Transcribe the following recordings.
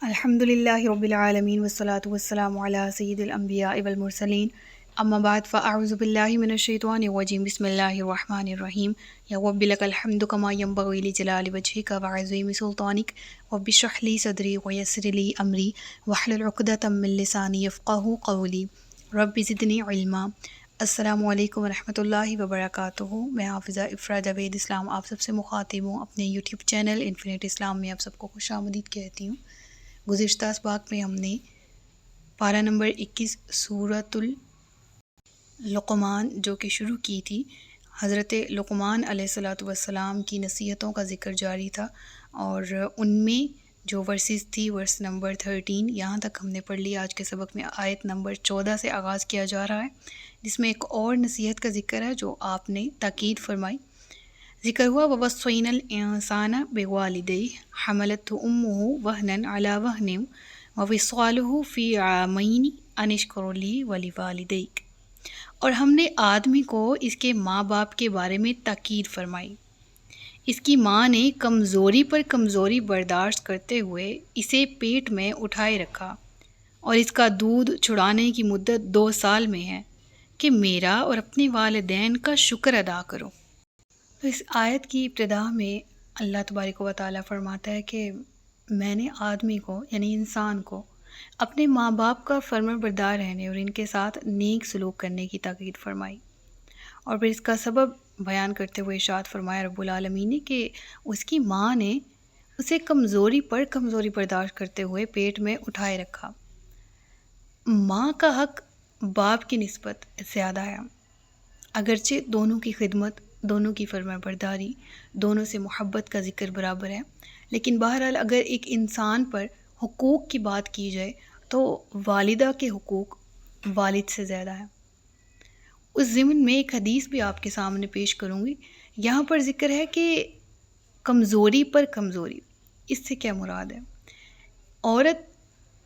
الحمد للہ رب العالمین والصلاة والسلام علی سید الانبیاء والمرسلین اما بعد فاعوذ باللہ من الشیطان الرجیم بسم اللہ الرحمن الرحیم یا رب لک الحمد کما ینبغی لجلال وجہک وعظیم سلطانک رب اشرح لی صدری ویسر لی امری واحلل عقدۃ من لسانی یفقہوا قولی رب زدنی علما۔ السلام علیکم ورحمۃ اللہ وبرکاتہ۔ میں حافظہ افرا جاوید اسلام آپ سب سے مخاطب ہوں، اپنے یوٹیوب چینل انفینٹ اسلام میں آپ سب کو خوش آمدید کہتی ہوں۔ گزشتہ اسباق میں ہم نے پارہ نمبر 21 سورۃ لقمان جو کہ شروع کی تھی، حضرت لقمان علیہ السلام کی نصیحتوں کا ذکر جاری تھا، اور ان میں جو ورسز تھی ورس نمبر 13 یہاں تک ہم نے پڑھ لی۔ آج کے سبق میں آیت نمبر 14 سے آغاز کیا جا رہا ہے، جس میں ایک اور نصیحت کا ذکر ہے جو آپ نے تاکید فرمائی۔ ذکر ہوا وَوَصَّيْنَا الْإِنسَانَ بِوَالِدَيْهِ حَمَلَتْهُ أُمُّهُ وَهْنًا عَلَى وَهْنٍ وَفِصَالُهُ فِي عَامَيْنِ أَنِ اشْكُرْ لِي وَلِوَالِدَيْكَ، اور ہم نے آدمی کو اس کے ماں باپ کے بارے میں تاکید فرمائی۔ اس کی ماں نے کمزوری پر کمزوری برداشت کرتے ہوئے اسے پیٹ میں اٹھائے رکھا، اور اس کا دودھ چھڑانے کی مدت 2 سال میں ہے کہ میرا اور اپنے والدین کا شکر ادا کرو۔ تو اس آیت کی ابتدا میں اللہ تبارک و تعالیٰ فرماتا ہے کہ میں نے آدمی کو یعنی انسان کو اپنے ماں باپ کا فرما بردار رہنے اور ان کے ساتھ نیک سلوک کرنے کی تاکید فرمائی، اور پھر اس کا سبب بیان کرتے ہوئے ارشاد فرمایا رب العالمین نے کہ اس کی ماں نے اسے کمزوری پر کمزوری برداشت کرتے ہوئے پیٹ میں اٹھائے رکھا۔ ماں کا حق باپ کی نسبت زیادہ ہے، اگرچہ دونوں کی خدمت، دونوں کی فرما برداری، دونوں سے محبت کا ذکر برابر ہے، لیکن بہرحال اگر ایک انسان پر حقوق کی بات کی جائے تو والدہ کے حقوق والد سے زیادہ ہیں۔ اس ضمن میں ایک حدیث بھی آپ کے سامنے پیش کروں گی۔ یہاں پر ذکر ہے کہ کمزوری پر کمزوری، اس سے کیا مراد ہے؟ عورت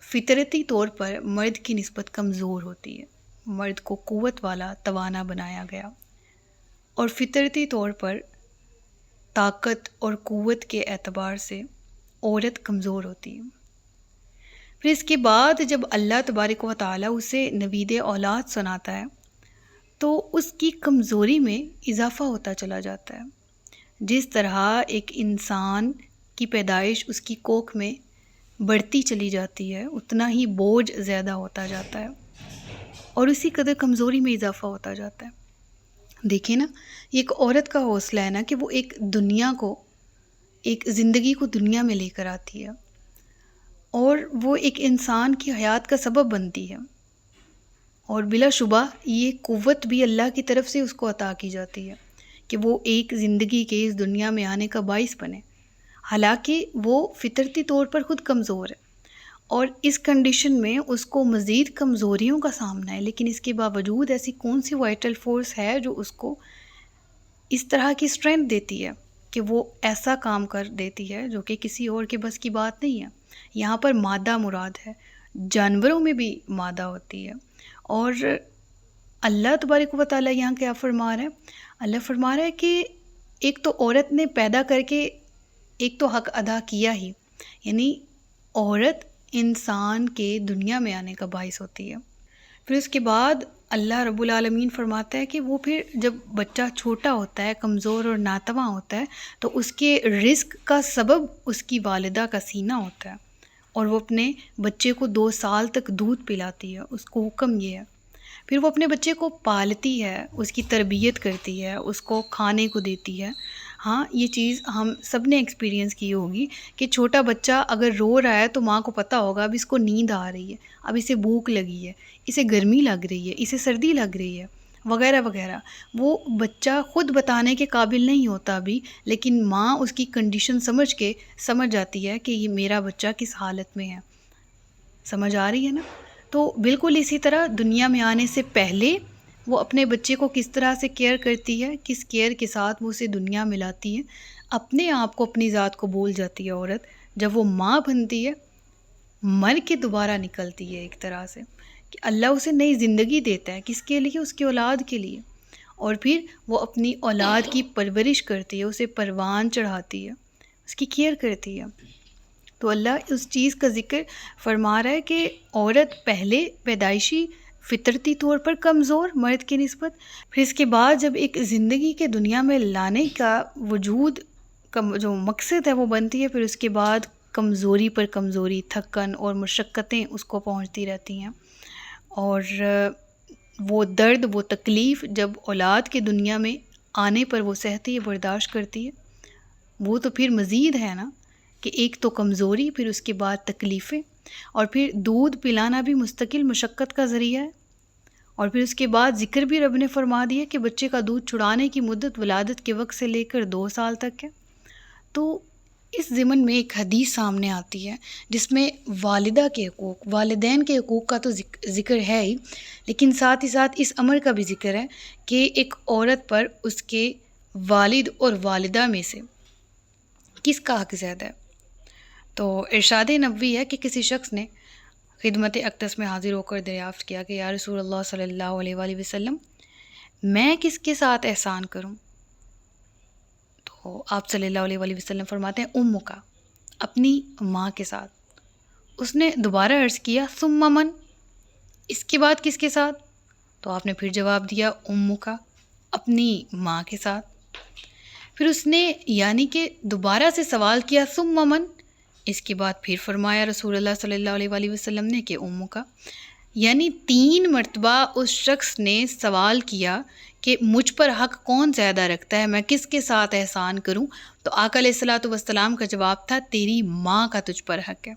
فطرتی طور پر مرد کی نسبت کمزور ہوتی ہے، مرد کو قوت والا توانا بنایا گیا، اور فطرتی طور پر طاقت اور قوت کے اعتبار سے عورت کمزور ہوتی ہے۔ پھر اس کے بعد جب اللہ تبارک و تعالیٰ اسے نوید اولاد سناتا ہے تو اس کی کمزوری میں اضافہ ہوتا چلا جاتا ہے۔ جس طرح ایک انسان کی پیدائش اس کی کوکھ میں بڑھتی چلی جاتی ہے، اتنا ہی بوجھ زیادہ ہوتا جاتا ہے، اور اسی قدر کمزوری میں اضافہ ہوتا جاتا ہے۔ دیکھیں نا، یہ ایک عورت کا حوصلہ ہے نا کہ وہ ایک دنیا کو، ایک زندگی کو دنیا میں لے کر آتی ہے، اور وہ ایک انسان کی حیات کا سبب بنتی ہے، اور بلا شبہ یہ قوت بھی اللہ کی طرف سے اس کو عطا کی جاتی ہے کہ وہ ایک زندگی کے اس دنیا میں آنے کا باعث بنے، حالانکہ وہ فطرتی طور پر خود کمزور ہے، اور اس کنڈیشن میں اس کو مزید کمزوریوں کا سامنا ہے، لیکن اس کے باوجود ایسی کون سی وائٹل فورس ہے جو اس کو اس طرح کی اسٹرینتھ دیتی ہے کہ وہ ایسا کام کر دیتی ہے جو کہ کسی اور کے بس کی بات نہیں ہے۔ یہاں پر مادہ مراد ہے، جانوروں میں بھی مادہ ہوتی ہے، اور اللہ تبارک و تعالیٰ یہاں کیا فرما رہا ہے؟ اللہ فرما رہا ہے کہ ایک تو عورت نے پیدا کر کے ایک تو حق ادا کیا ہی، یعنی عورت انسان کے دنیا میں آنے کا باعث ہوتی ہے۔ پھر اس کے بعد اللہ رب العالمین فرماتا ہے کہ وہ پھر جب بچہ چھوٹا ہوتا ہے، کمزور اور ناتواں ہوتا ہے، تو اس کے رزق کا سبب اس کی والدہ کا سینہ ہوتا ہے، اور وہ اپنے بچے کو 2 سال تک دودھ پلاتی ہے، اس کو حکم یہ ہے۔ پھر وہ اپنے بچے کو پالتی ہے، اس کی تربیت کرتی ہے، اس کو کھانے کو دیتی ہے۔ ہاں، یہ چیز ہم سب نے ایکسپیرینس کی ہوگی کہ چھوٹا بچہ اگر رو رہا ہے تو ماں کو پتہ ہوگا اب اس کو نیند آ رہی ہے، اب اسے بھوک لگی ہے، اسے گرمی لگ رہی ہے، اسے سردی لگ رہی ہے، وغیرہ وغیرہ۔ وہ بچہ خود بتانے کے قابل نہیں ہوتا ابھی، لیکن ماں اس کی کنڈیشن سمجھ جاتی ہے کہ یہ میرا بچہ کس حالت میں ہے۔ سمجھ آ رہی ہے نا؟ تو بالکل اسی طرح دنیا میں آنے سے پہلے وہ اپنے بچے کو کس طرح سے کیئر کرتی ہے، کس کیئر کے ساتھ وہ اسے دنیا میں لاتی ہے، اپنے آپ کو، اپنی ذات کو بھول جاتی ہے عورت۔ جب وہ ماں بنتی ہے، مر کے دوبارہ نکلتی ہے ایک طرح سے، کہ اللہ اسے نئی زندگی دیتا ہے، کس کے لیے؟ اس کی اولاد کے لیے، اور پھر وہ اپنی اولاد کی پرورش کرتی ہے، اسے پروان چڑھاتی ہے، اس کی کیئر کرتی ہے۔ تو اللہ اس چیز کا ذکر فرما رہا ہے کہ عورت پہلے پیدائشی فطرتی طور پر کمزور مرد کی نسبت، پھر اس کے بعد جب ایک زندگی کے دنیا میں لانے کا وجود کا جو مقصد ہے وہ بنتی ہے، پھر اس کے بعد کمزوری پر کمزوری، تھکن اور مشقتیں اس کو پہنچتی رہتی ہیں، اور وہ درد، وہ تکلیف جب اولاد کے دنیا میں آنے پر وہ سہتی ہے، برداشت کرتی ہے، وہ تو پھر مزید ہے نا کہ ایک تو کمزوری، پھر اس کے بعد تکلیفیں، اور پھر دودھ پلانا بھی مستقل مشقت کا ذریعہ ہے، اور پھر اس کے بعد ذکر بھی رب نے فرما دیا کہ بچے کا دودھ چھڑانے کی مدت ولادت کے وقت سے لے کر 2 سال تک ہے۔ تو اس ضمن میں ایک حدیث سامنے آتی ہے جس میں والدہ کے حقوق، والدین کے حقوق کا تو ذکر ہے ہی، لیکن ساتھ ہی ساتھ اس امر کا بھی ذکر ہے کہ ایک عورت پر اس کے والد اور والدہ میں سے کس کا حق زیادہ ہے۔ تو ارشاد نبوی ہے کہ کسی شخص نے خدمت اقدس میں حاضر ہو کر دریافت کیا کہ یا رسول اللہ صلی اللہ علیہ وآلہ وسلم، میں کس کے ساتھ احسان کروں؟ تو آپ صلی اللہ علیہ وآلہ وسلم فرماتے ہیں امو کا، اپنی ماں کے ساتھ۔ اس نے دوبارہ عرض کیا ثم من، اس کے بعد کس کے ساتھ؟ تو آپ نے پھر جواب دیا امو کا، اپنی ماں کے ساتھ۔ پھر اس نے یعنی کہ دوبارہ سے سوال کیا ثم من، اس کے بعد پھر فرمایا رسول اللہ صلی اللہ علیہ وآلہ وسلم نے کہ امو کا، یعنی 3 مرتبہ اس شخص نے سوال کیا کہ مجھ پر حق کون زیادہ رکھتا ہے، میں کس کے ساتھ احسان کروں؟ تو آقا علیہ الصلوۃ والسلام کا جواب تھا تیری ماں کا تجھ پر حق ہے۔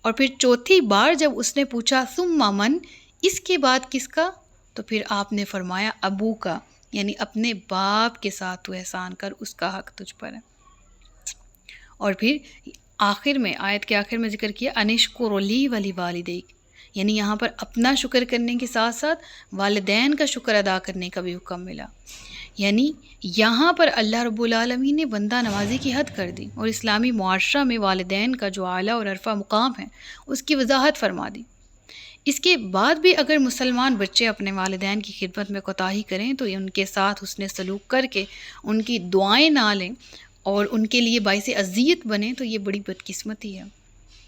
اور پھر چوتھی بار جب اس نے پوچھا ثم من، اس کے بعد کس کا؟ تو پھر آپ نے فرمایا ابو کا، یعنی اپنے باپ کے ساتھ تو احسان کر، اس کا حق تجھ پر ہے۔ اور پھر آخر میں، آیت کے آخر میں ذکر کیا انشکر لی ولی والدیک، یعنی یہاں پر اپنا شکر کرنے کے ساتھ ساتھ والدین کا شکر ادا کرنے کا بھی حکم ملا۔ یعنی یہاں پر اللہ رب العالمین نے بندہ نوازی کی حد کر دی، اور اسلامی معاشرہ میں والدین کا جو اعلیٰ اور عرفہ مقام ہے اس کی وضاحت فرما دی۔ اس کے بعد بھی اگر مسلمان بچے اپنے والدین کی خدمت میں کوتاہی کریں تو ان کے ساتھ حسن سلوک کر کے ان کی دعائیں نہ لیں اور ان کے لیے باعث اذیت بنیں تو یہ بڑی بدقسمتی ہے۔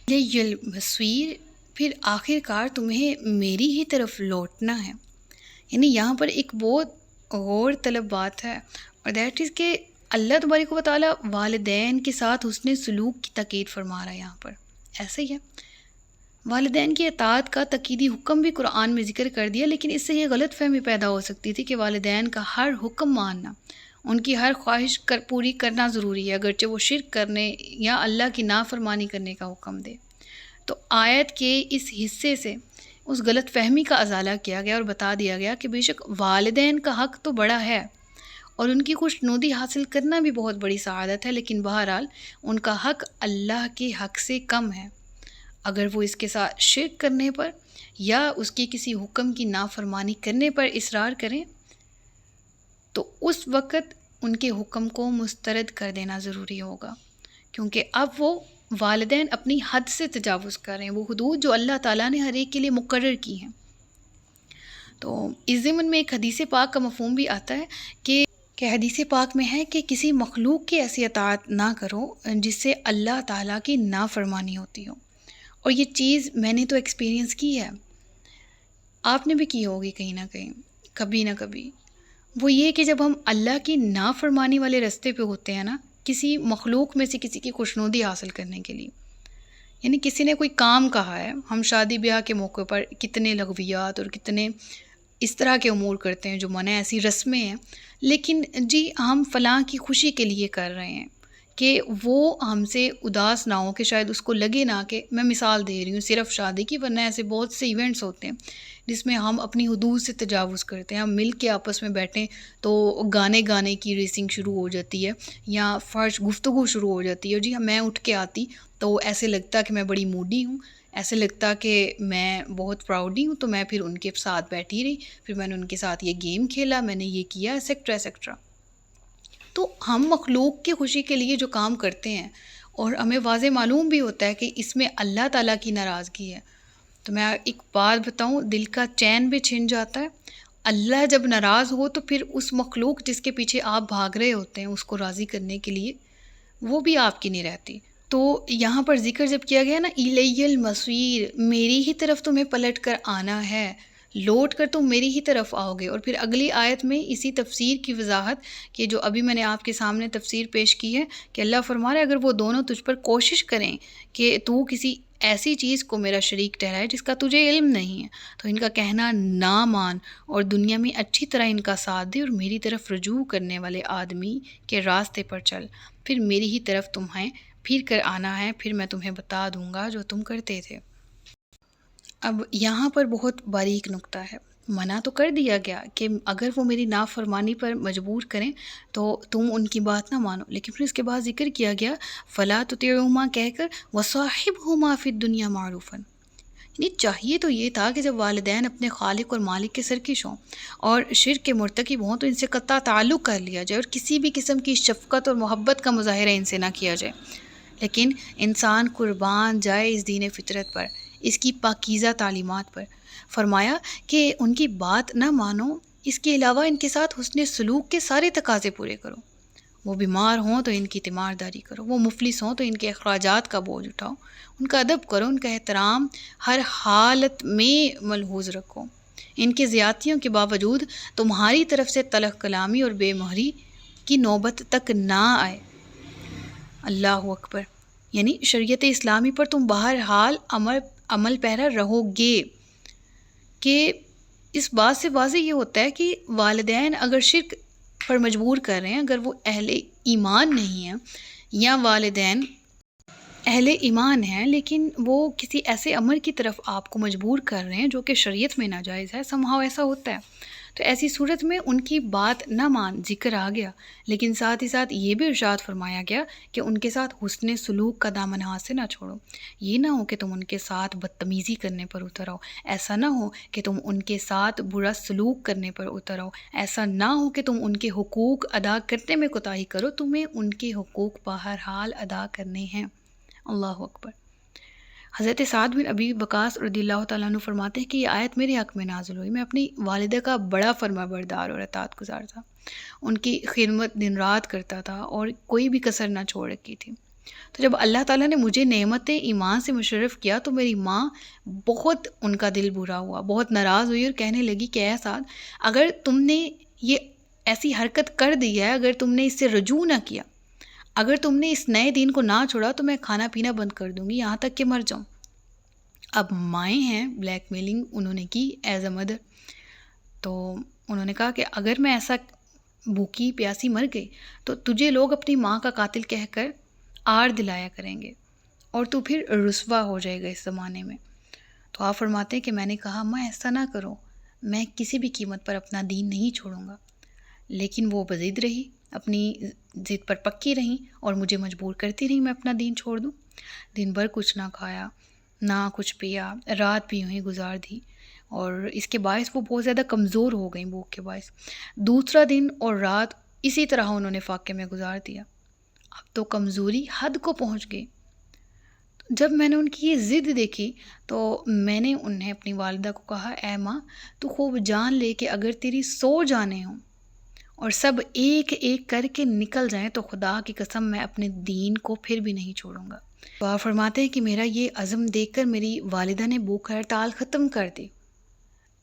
یہ تصویر پھر آخر کار تمہیں میری ہی طرف لوٹنا ہے، یعنی یہاں پر ایک بہت غور طلب بات ہے، اور دیٹ از کہ اللہ تبارک و تعالیٰ والدین کے ساتھ حسن سلوک کی تاکید فرما رہا ہے۔ یہاں پر ایسا ہی ہے، والدین کی اطاعت کا تاکیدی حکم بھی قرآن میں ذکر کر دیا، لیکن اس سے یہ غلط فہمی پیدا ہو سکتی تھی کہ والدین کا ہر حکم ماننا، ان کی ہر خواہش پوری کرنا ضروری ہے، اگرچہ وہ شرک کرنے یا اللہ کی نافرمانی کرنے کا حکم دے۔ تو آیت کے اس حصے سے اس غلط فہمی کا ازالہ کیا گیا اور بتا دیا گیا کہ بے شک والدین کا حق تو بڑا ہے اور ان کی خوشنودی حاصل کرنا بھی بہت بڑی سعادت ہے، لیکن بہرحال ان کا حق اللہ کے حق سے کم ہے۔ اگر وہ اس کے ساتھ شرک کرنے پر یا اس کے کسی حکم کی نافرمانی کرنے پر اصرار کریں تو اس وقت ان کے حکم کو مسترد کر دینا ضروری ہوگا، کیونکہ اب وہ والدین اپنی حد سے تجاوز کر رہے ہیں، وہ حدود جو اللہ تعالیٰ نے ہر ایک کے لیے مقرر کی ہیں۔ تو اس ضمن میں ایک حدیث پاک کا مفہوم بھی آتا ہے کہ حدیث پاک میں ہے کہ کسی مخلوق کی ایسی اطاعت نہ کرو جس سے اللہ تعالیٰ کی نافرمانی ہوتی ہو، اور یہ چیز میں نے تو ایکسپیرینس کی ہے، آپ نے بھی کی ہوگی کہیں نہ کہیں، کبھی نہ کبھی۔ وہ یہ کہ جب ہم اللہ کی نافرمانی والے راستے پہ ہوتے ہیں نا، کسی مخلوق میں سے کسی کی خوشنودی حاصل کرنے کے لیے، یعنی کسی نے کوئی کام کہا ہے، ہم شادی بیاہ کے موقع پر کتنے لغویات اور کتنے اس طرح کے امور کرتے ہیں جو منع، ایسی رسمیں ہیں، لیکن جی ہم فلاں کی خوشی کے لیے کر رہے ہیں کہ وہ ہم سے اداس نہ ہو، کہ شاید اس کو لگے نہ، کہ میں مثال دے رہی ہوں صرف شادی کی، ورنہ ایسے بہت سے ایونٹس ہوتے ہیں جس میں ہم اپنی حدود سے تجاوز کرتے ہیں، ہم مل کے آپس میں بیٹھیں تو گانے کی ریسنگ شروع ہو جاتی ہے یا فرش گفتگو شروع ہو جاتی ہے، جی میں اٹھ کے آتی تو ایسے لگتا کہ میں بڑی موڈی ہوں، ایسے لگتا کہ میں بہت پراؤڈی ہوں، تو میں پھر ان کے ساتھ بیٹھی رہی، پھر میں نے ان کے ساتھ یہ گیم کھیلا، میں نے یہ کیا، ایسیکٹرا ایسیکٹرا۔ تو ہم مخلوق کی خوشی کے لیے جو کام کرتے ہیں اور ہمیں واضح معلوم بھی ہوتا ہے کہ اس میں اللہ تعالیٰ کی ناراضگی ہے، تو میں ایک بات بتاؤں، دل کا چین بھی چھن جاتا ہے۔ اللہ جب ناراض ہو تو پھر اس مخلوق جس کے پیچھے آپ بھاگ رہے ہوتے ہیں اس کو راضی کرنے کے لیے، وہ بھی آپ کی نہیں رہتی، تو یہاں پر ذکر جب کیا گیا نا الیہ المصیر، میری ہی طرف تمہیں پلٹ کر آنا ہے، لوٹ کر تم میری ہی طرف آؤ گے. اور پھر اگلی آیت میں اسی تفسیر کی وضاحت کہ جو ابھی میں نے آپ کے سامنے تفسیر پیش کی ہے کہ اللہ فرما رہا ہے اگر وہ دونوں تجھ پر کوشش کریں کہ تو کسی ایسی چیز کو میرا شریک ٹھہرائے جس کا تجھے علم نہیں ہے تو ان کا کہنا نہ مان اور دنیا میں اچھی طرح ان کا ساتھ دے اور میری طرف رجوع کرنے والے آدمی کے راستے پر چل، پھر میری ہی طرف تمہیں پھر کر آنا ہے، پھر میں تمہیں بتا دوں گا جو تم کرتے تھے. اب یہاں پر بہت باریک نکتہ ہے. منع تو کر دیا گیا کہ اگر وہ میری نافرمانی پر مجبور کریں تو تم ان کی بات نہ مانو، لیکن پھر اس کے بعد ذکر کیا گیا فلا تطعہما کہہ کر وصاحبہما فی الدنیا معروفا. یعنی چاہیے تو یہ تھا کہ جب والدین اپنے خالق اور مالک کے سرکش ہوں اور شرک کے مرتکب ہوں تو ان سے قطع تعلق کر لیا جائے اور کسی بھی قسم کی شفقت اور محبت کا مظاہرہ ان سے نہ کیا جائے. لیکن انسان قربان جائے اس دین فطرت پر، اس کی پاکیزہ تعلیمات پر. فرمایا کہ ان کی بات نہ مانو، اس کے علاوہ ان کے ساتھ حسن سلوک کے سارے تقاضے پورے کرو. وہ بیمار ہوں تو ان کی تیمارداری کرو، وہ مفلس ہوں تو ان کے اخراجات کا بوجھ اٹھاؤ، ان کا ادب کرو، ان کا احترام ہر حالت میں ملحوظ رکھو. ان کے زیادتیوں کے باوجود تمہاری طرف سے تلخ کلامی اور بے مہری کی نوبت تک نہ آئے. اللہ اکبر. یعنی شریعت اسلامی پر تم بہرحال عمل پیرا رہو گے. کہ اس بات سے واضح یہ ہوتا ہے کہ والدین اگر شرک پر مجبور کر رہے ہیں، اگر وہ اہل ایمان نہیں ہیں یا والدین اہل ایمان ہیں لیکن وہ کسی ایسے امر کی طرف آپ کو مجبور کر رہے ہیں جو کہ شریعت میں ناجائز ہے، somehow ایسا ہوتا ہے، تو ایسی صورت میں ان کی بات نہ مان ذکر آ گیا. لیکن ساتھ ہی ساتھ یہ بھی ارشاد فرمایا گیا کہ ان کے ساتھ حسن سلوک کا دامن ہاتھ سے نہ چھوڑو. یہ نہ ہو کہ تم ان کے ساتھ بدتمیزی کرنے پر اتر آؤ، ایسا نہ ہو کہ تم ان کے ساتھ برا سلوک کرنے پر اتر آؤ، ایسا نہ ہو کہ تم ان کے حقوق ادا کرنے میں کوتاہی کرو. تمہیں ان کے حقوق بہرحال ادا کرنے ہیں. اللہ اکبر. حضرت سعد بن ابی وقاص رضی اللہ تعالیٰ عنہ فرماتے ہیں کہ یہ آیت میرے حق میں نازل ہوئی. میں اپنی والدہ کا بڑا فرما بردار اور اطاعت گزار تھا، ان کی خدمت دن رات کرتا تھا اور کوئی بھی کسر نہ چھوڑ رکھی تھی. تو جب اللہ تعالیٰ نے مجھے نعمت ایمان سے مشرف کیا تو میری ماں بہت ان کا دل برا ہوا، بہت ناراض ہوئی اور کہنے لگی کہ اے سعد، اگر تم نے یہ ایسی حرکت کر دی ہے، اگر تم نے اس سے رجوع نہ کیا، اگر تم نے اس نئے دین کو نہ چھوڑا تو میں کھانا پینا بند کر دوں گی یہاں تک کہ مر جاؤں. اب مائیں ہیں، بلیک میلنگ انہوں نے کی ایز اے مدر. تو انہوں نے کہا کہ اگر میں ایسا بھوکی پیاسی مر گئی تو تجھے لوگ اپنی ماں کا قاتل کہہ کر آر دلایا کریں گے اور تو پھر رسوا ہو جائے گا اس زمانے میں. تو آپ فرماتے ہیں کہ میں نے کہا ماں ایسا نہ کرو، میں کسی بھی قیمت پر اپنا دین نہیں چھوڑوں گا. لیکن وہ بضد رہی، اپنی ضد پر پکی رہیں اور مجھے مجبور کرتی رہیں میں اپنا دین چھوڑ دوں. دن بھر کچھ نہ کھایا نہ کچھ پیا، رات بھی یوں ہی گزار دی اور اس کے باعث وہ بہت زیادہ کمزور ہو گئیں بھوک کے باعث. دوسرا دن اور رات اسی طرح انہوں نے فاقے میں گزار دیا. اب تو کمزوری حد کو پہنچ گئی. جب میں نے ان کی یہ ضد دیکھی تو میں نے انہیں اپنی والدہ کو کہا اے ماں تو خوب جان لے کہ اگر تیری 100 جانیں ہوں اور سب ایک ایک کر کے نکل جائیں تو خدا کی قسم میں اپنے دین کو پھر بھی نہیں چھوڑوں گا. تو آپ فرماتے ہیں کہ میرا یہ عزم دیکھ کر میری والدہ نے بھوک ہڑتال ختم کر دی.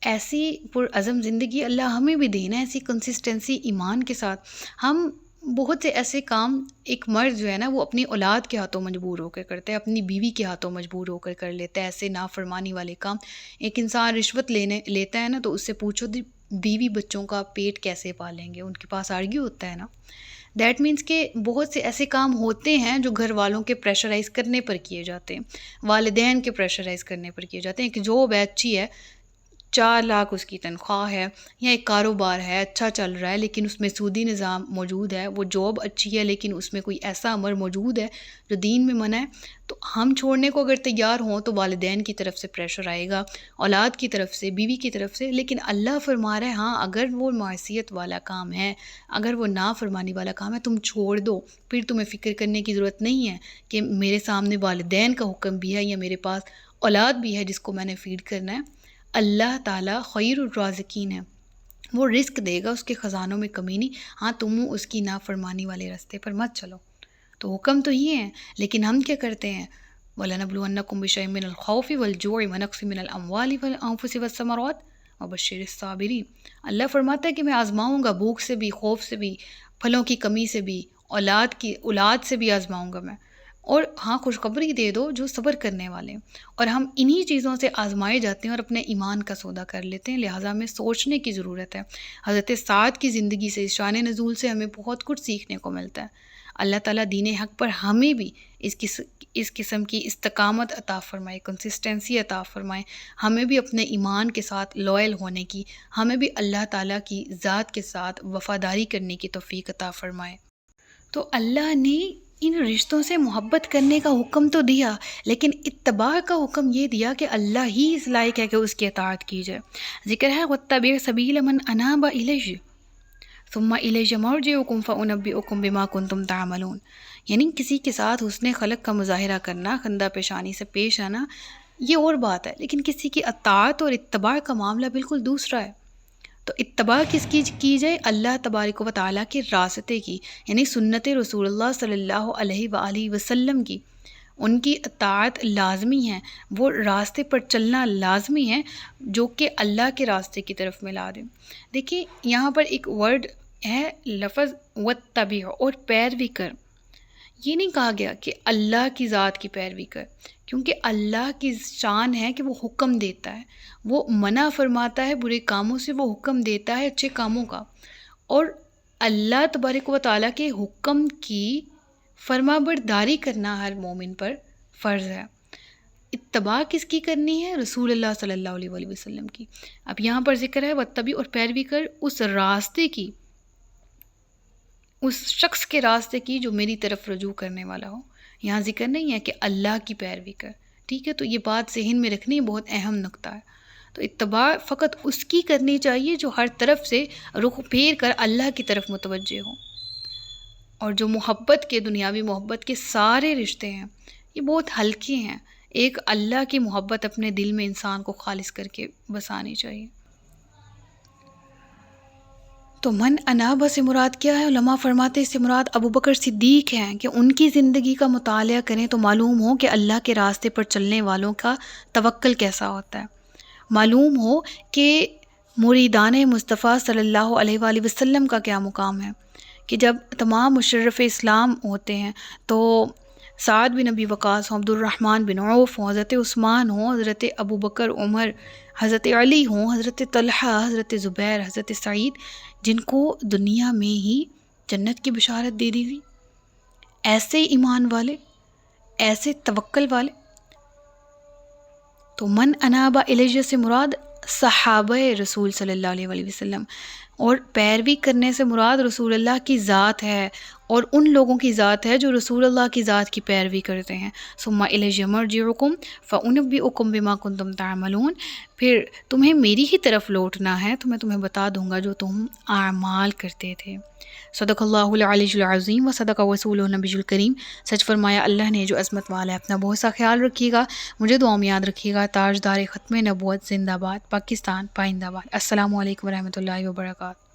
ایسی پرعزم زندگی اللہ ہمیں بھی دینا، ایسی کنسسٹنسی ایمان کے ساتھ. ہم بہت سے ایسے کام ایک مرد جو ہے نا وہ اپنی اولاد کے ہاتھوں مجبور ہو کر کرتے ہیں، اپنی بیوی کے ہاتھوں مجبور ہو کر لیتے ہیں ایسے نافرمانی والے کام. ایک انسان رشوت لیتا ہے نا تو اس سے پوچھو بیوی بچوں کا پیٹ کیسے پالیں گے، ان کے پاس آرگیو ہوتا ہے نا. دیٹ مینس کہ بہت سے ایسے کام ہوتے ہیں جو گھر والوں کے پریشرائز کرنے پر کیے جاتے ہیں، والدین کے پریشرائز کرنے پر کیے جاتے ہیں. کہ جاب اچھی ہے، 4 لاکھ اس کی تنخواہ ہے، یا ایک کاروبار ہے اچھا چل رہا ہے لیکن اس میں سودی نظام موجود ہے، وہ جاب اچھی ہے لیکن اس میں کوئی ایسا امر موجود ہے جو دین میں منع ہے، تو ہم چھوڑنے کو اگر تیار ہوں تو والدین کی طرف سے پریشر آئے گا، اولاد کی طرف سے، بیوی کی طرف سے. لیکن اللہ فرما رہا ہے ہاں اگر وہ معصیت والا کام ہے، اگر وہ نافرمانی والا کام ہے تم چھوڑ دو، پھر تمہیں فکر کرنے کی ضرورت نہیں ہے کہ میرے سامنے والدین کا حکم بھی ہے یا میرے پاس اولاد بھی ہے جس کو میں نے فیڈ کرنا ہے. اللہ تعالیٰ خیر الرازقین ہے، وہ رزق دے گا، اس کے خزانوں میں کمی نہیں. ہاں تم اس کی نافرمانی والے راستے پر مت چلو. تو حکم تو یہ ہیں، لیکن ہم کیا کرتے ہیں؟ وَلَنَبْلُوَنَّكُمْ بِشَيْءٍ مِّنَ الْخَوْفِ وَالْجُوعِ وَنَقْصٍ مِّنَ الْأَمْوَالِ وَالْأَنفُسِ وَالثَّمَرَاتِ وَبَشِّرِ الصَّابِرِينَ۔ اللہ فرماتا ہے کہ میں آزماؤں گا، بھوک سے بھی، خوف سے بھی، پھلوں کی کمی سے بھی، اولاد سے بھی آزماؤں گا میں، اور ہاں خوشخبری دے دو جو صبر کرنے والے ہیں۔ اور ہم انہی چیزوں سے آزمائے جاتے ہیں اور اپنے ایمان کا سودا کر لیتے ہیں، لہٰذا ہمیں سوچنے کی ضرورت ہے۔ حضرت سعد کی زندگی سے، شان نزول سے ہمیں بہت کچھ سیکھنے کو ملتا ہے۔ اللہ تعالیٰ دین حق پر ہمیں بھی اس قسم کی استقامت عطا فرمائے، کنسسٹنسی عطا فرمائے، ہمیں بھی اپنے ایمان کے ساتھ لوئل ہونے کی، ہمیں بھی اللہ تعالیٰ کی ذات کے ساتھ وفاداری کرنے کی توفیق عطا فرمائے۔ تو اللہ نے ان رشتوں سے محبت کرنے کا حکم تو دیا، لیکن اتباع کا حکم یہ دیا کہ اللہ ہی اس لائق ہے کہ اس کی اطاعت کی جائے۔ ذکر ہے وَاتَّبِعْ سَبِيلَ مَنْ أَنَابَ إِلَيَّ ثُمَّ إِلَيَّ مَرْجِعُكُمْ فَأُنَبِّئُكُمْ بِمَا كُنْتُمْ تَعْمَلُونَ۔ یعنی کسی کے ساتھ حسن خلق کا مظاہرہ کرنا، خندہ پیشانی سے پیش آنا، یہ اور بات ہے، لیکن کسی کی اطاعت اور اتباع کا معاملہ بالکل دوسرا ہے۔ تو اتباع کس کی جائے؟ اللہ تبارک و تعالیٰ کے راستے کی، یعنی سنت رسول اللہ صلی اللہ علیہ وآلہ وسلم کی۔ ان کی اطاعت لازمی ہے، وہ راستے پر چلنا لازمی ہے جو کہ اللہ کے راستے کی طرف ملا دیں۔ دیکھیں یہاں پر ایک ورڈ ہے، لفظ واتبع، اور پیروی کر۔ یہ نہیں کہا گیا کہ اللہ کی ذات کی پیروی کر، کیونکہ اللہ کی شان ہے کہ وہ حکم دیتا ہے، وہ منع فرماتا ہے برے کاموں سے، وہ حکم دیتا ہے اچھے کاموں کا، اور اللہ تبارک و تعالیٰ کے حکم کی فرما برداری کرنا ہر مومن پر فرض ہے۔ اتباع کس کی کرنی ہے؟ رسول اللہ صلی اللہ علیہ وآلہ وسلم کی۔ اب یہاں پر ذکر ہے واتبع، اور پیروی کر اس راستے کی، اس شخص کے راستے کی جو میری طرف رجوع کرنے والا ہو۔ یہاں ذکر نہیں ہے کہ اللہ کی پیروی کر، ٹھیک ہے؟ تو یہ بات ذہن میں رکھنی بہت اہم نقطہ ہے۔ تو اتباع فقط اس کی کرنی چاہیے جو ہر طرف سے رخ پھیر کر اللہ کی طرف متوجہ ہو، اور جو محبت کے، دنیاوی محبت کے سارے رشتے ہیں یہ بہت ہلکے ہیں، ایک اللہ کی محبت اپنے دل میں انسان کو خالص کر کے بسانی چاہیے۔ تو من اناب سے مراد کیا ہے؟ علماء فرماتے اس سے مراد ابو بکر صدیق ہیں، کہ ان کی زندگی کا مطالعہ کریں تو معلوم ہو کہ اللہ کے راستے پر چلنے والوں کا توکل کیسا ہوتا ہے، معلوم ہو کہ مریدان مصطفیٰ صلی اللہ علیہ وآلہ وسلم کا کیا مقام ہے، کہ جب تمام مشرف اسلام ہوتے ہیں تو سعد بن ابی وقاص ہوں، عبد الرحمن بن عوف ہوں، حضرت عثمان ہوں، حضرت ابو بکر عمر، حضرت علی ہوں، حضرت طلحہ، حضرت زبیر، حضرت سعید، جن کو دنیا میں ہی جنت کی بشارت دے دی گئی، ایسے ایمان والے، ایسے توکل والے۔ تو من انابا الیہ سے مراد صحابہ رسول صلی اللہ علیہ وآلہ وسلم، اور پیروی کرنے سے مراد رسول اللہ کی ذات ہے، اور ان لوگوں کی ذات ہے جو رسول اللہ کی ذات کی پیروی کرتے ہیں۔ ثم الیہ مرجعکم فانبئکم بما کنتم تعملون، پھر تمہیں میری ہی طرف لوٹنا ہے تو میں تمہیں بتا دوں گا جو تم اعمال کرتے تھے۔ صدق اللہ العلی العظیم و صدق رسولہ النبی الکریم۔ سچ فرمایا اللہ نے جو عظمت والا ہے۔ اپنا بہت سا خیال رکھیے گا، مجھے دعا میں یاد رکھیے گا۔ تاجدار ختم نبوت زندہ باد، پاکستان پائندہ باد۔ السلام علیکم ورحمۃ اللہ وبرکاتہ۔